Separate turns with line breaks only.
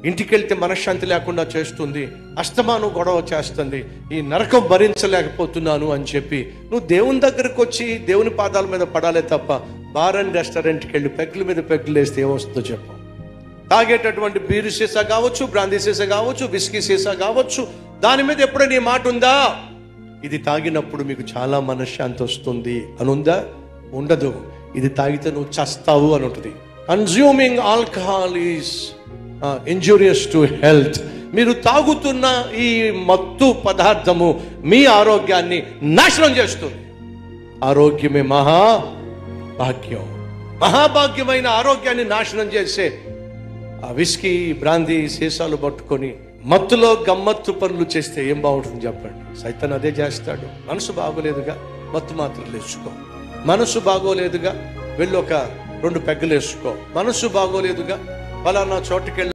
ఇంటికెళ్తే మనశ్శాంతి లేకుండా చేస్తుంది, అస్తమానం గొడవ చేస్తుంది, ఈ నరకం భరించలేకపోతున్నాను అని చెప్పి నువ్వు దేవుని దగ్గరకు వచ్చి దేవుని పాదాల మీద పడాలే తప్ప బార్ అండ్ రెస్టారెంట్కి వెళ్ళి పెగ్గుల మీద పెగ్గులు వేస్తే ఏమొస్తుందో చెప్పు. తాగేటటువంటి బీరు సీసా కావచ్చు, బ్రాందీ సీసా కావచ్చు, విస్కీ సీసా కావచ్చు, దాని మీద ఎప్పుడైనా నీ మాట ఉందా? ఇది తాగినప్పుడు మీకు చాలా మనశ్శాంతి వస్తుంది అని ఉందా? ఉండదు. ఇది తాగితే నువ్వు చస్తావు అని ఉంటుంది. Consuming alcohol is injurious to health. మీరు తాగుతున్న ఈ మత్తు పదార్థము మీ ఆరోగ్యాన్ని నాశనం చేస్తుంది. ఆరోగ్యమే మహాభాగ్యం. మహాభాగ్యమైన ఆరోగ్యాన్ని నాశనం చేసే ఆ విస్కీ బ్రాందీ సీసాలు పట్టుకొని మత్తులో గమ్మత్తు పనులు చేస్తే ఏం బాగుంటుంది చెప్పండి? సైతాన్ అదే చేస్తాడు. మనసు బాగోలేదుగా మత్తు మాత్రలు వేసుకో, మనసు బాగోలేదుగా వెళ్ళి ఒక 2 పెగ్గలు వేసుకో, మనసు బాగోలేదుగా ఫలానా చోటుకెళ్ళి